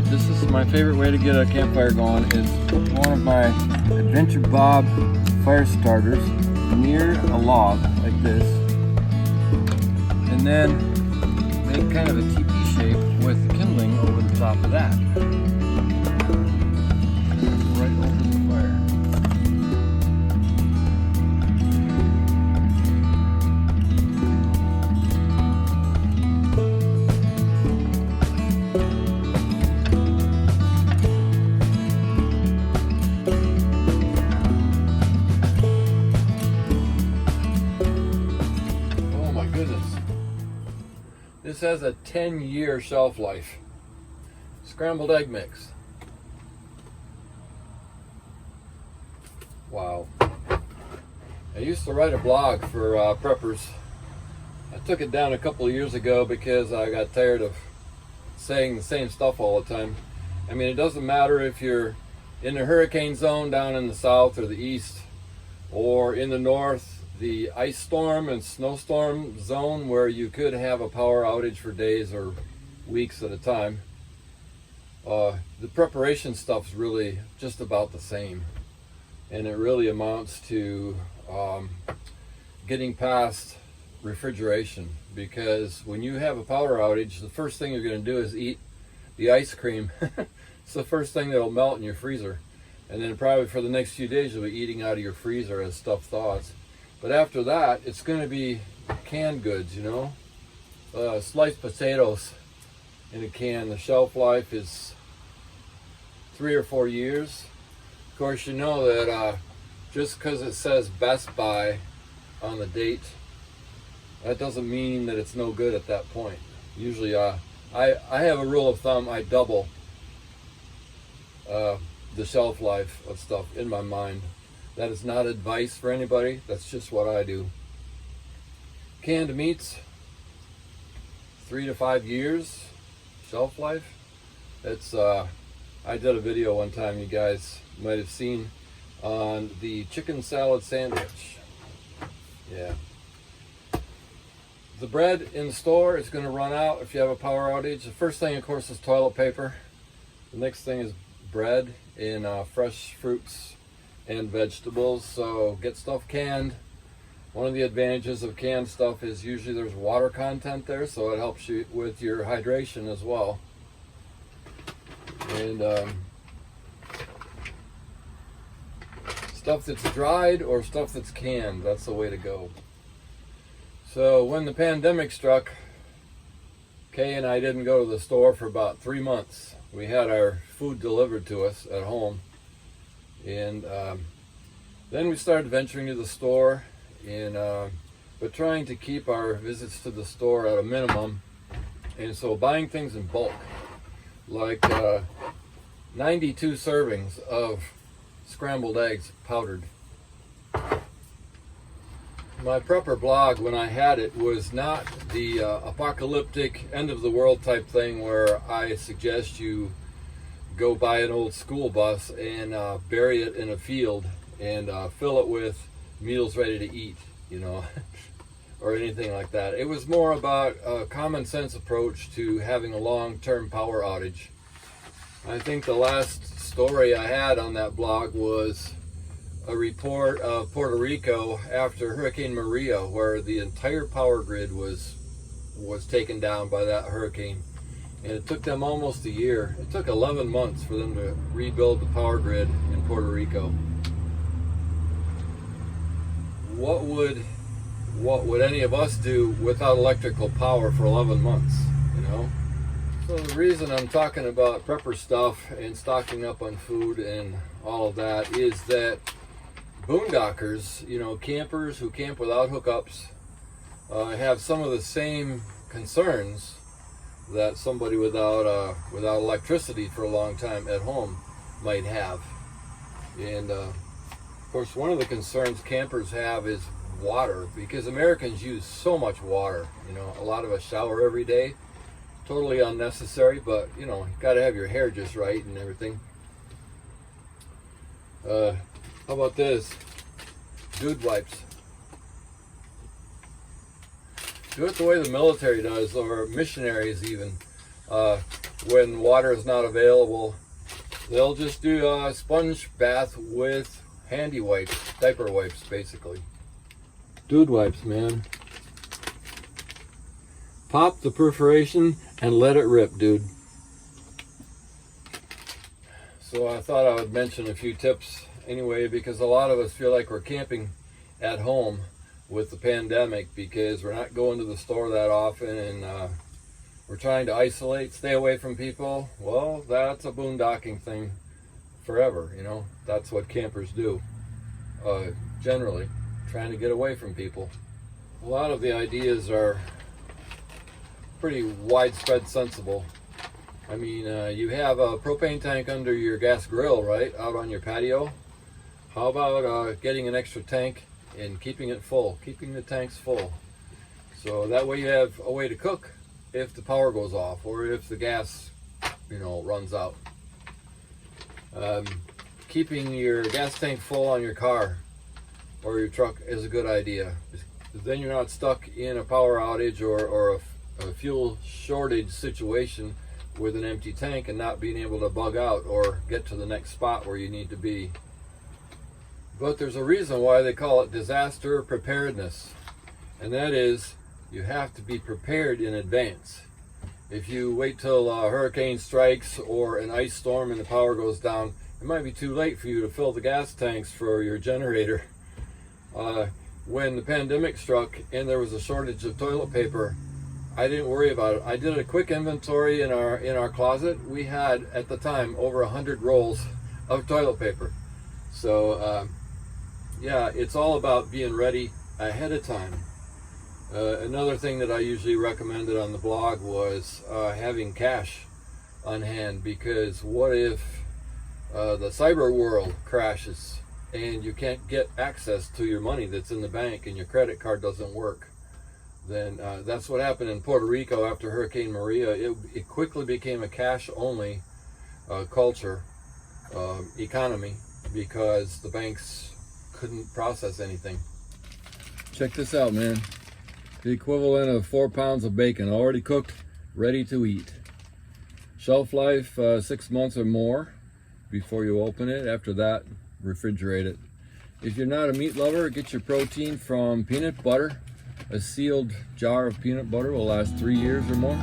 Alright, this is my favorite way to get a campfire going. Is one of my Adventure Bob fire starters near a log like this, and then make kind of a teepee shape with kindling over the top of that, right over the fire. This has a 10-year shelf life. Scrambled egg mix. Wow. I used to write a blog for preppers. I took it down a couple of years ago because I got tired of saying the same stuff all the time. I mean, it doesn't matter if you're in the hurricane zone down in the south or the east, or in the north, the ice storm and snowstorm zone where you could have a power outage for days or weeks at a time. The preparation stuff's really just about the same, and it really amounts to getting past refrigeration, because when you have a power outage, the first thing you're going to do is eat the ice cream. It's the first thing that'll melt in your freezer, and then probably for the next few days you'll be eating out of your freezer as stuff thaws. But after that, it's going to be canned goods, you know. Sliced potatoes in a can. The shelf life is 3 or 4 years. Of course, you know that just because it says Best Buy on the date, that doesn't mean that it's no good at that point. Usually, I have a rule of thumb. I double the shelf life of stuff in my mind. That is not advice for anybody. That's just what I do. Canned meats, 3 to 5 years shelf life. It's I did a video one time you guys might have seen on the chicken salad sandwich. Yeah. The bread in the store is going to run out if you have a power outage. The first thing, of course, is toilet paper. The next thing is bread in fresh fruits and vegetables. So get stuff canned. One of the advantages of canned stuff is usually there's water content there, so it helps you with your hydration as well. And stuff that's dried or stuff that's canned, that's the way to go. So when the pandemic struck, Kay and I didn't go to the store for about 3 months. We had our food delivered to us at home. And then we started venturing to the store, but trying to keep our visits to the store at a minimum. And so buying things in bulk, like 92 servings of scrambled eggs powdered. My prepper blog, when I had it, was not the apocalyptic end of the world type thing where I suggest you go buy an old school bus and bury it in a field and fill it with meals ready to eat, you know, or anything like that. It was more about a common sense approach to having a long-term power outage. I think the last story I had on that blog was a report of Puerto Rico after Hurricane Maria, where the entire power grid was taken down by that hurricane. And it took them almost a year. It took 11 months for them to rebuild the power grid in Puerto Rico. What would any of us do without electrical power for 11 months, you know? So the reason I'm talking about prepper stuff and stocking up on food and all of that is that boondockers, you know, campers who camp without hookups, have some of the same concerns that somebody without electricity for a long time at home might have. And of course, one of the concerns campers have is water, because Americans use so much water. You know, a lot of us shower every day. Totally unnecessary, but you know, you gotta have your hair just right and everything. How about this? Dude wipes. Do it the way the military does, or missionaries even. when water is not available, they'll just do a sponge bath with handy wipes, diaper wipes basically. Dude wipes, man. Pop the perforation and let it rip, dude. So I thought I would mention a few tips anyway, because a lot of us feel like we're camping at home with the pandemic because we're not going to the store that often, and we're trying to isolate, stay away from people. Well, that's a boondocking thing forever, you know. That's what campers do, generally, trying to get away from people. A lot of the ideas are pretty widespread sensible. I mean, you have a propane tank under your gas grill, right, out on your patio. How about getting an extra tank and keeping it full, keeping the tanks full, so that way you have a way to cook if the power goes off or if the gas, you know, runs out. Keeping your gas tank full on your car or your truck is a good idea. Then you're not stuck in a power outage or a fuel shortage situation with an empty tank and not being able to bug out or get to the next spot where you need to be. But there's a reason why they call it disaster preparedness, and that is you have to be prepared in advance. If you wait till a hurricane strikes or an ice storm and the power goes down, it might be too late for you to fill the gas tanks for your generator. When the pandemic struck and there was a shortage of toilet paper, I didn't worry about it. I did a quick inventory in our closet. We had at the time over 100 rolls of toilet paper. So yeah, it's all about being ready ahead of time. Another thing that I usually recommended on the blog was having cash on hand, because what if the cyber world crashes and you can't get access to your money that's in the bank and your credit card doesn't work? Then that's what happened in Puerto Rico after Hurricane Maria. It quickly became a cash-only culture, economy, because the banks couldn't process anything. Check this out, man. The equivalent of 4 pounds of bacon, already cooked, ready to eat. Shelf life 6 months or more before you open it. After that, refrigerate it. If you're not a meat lover, get your protein from peanut butter. A sealed jar of peanut butter will last 3 years or more.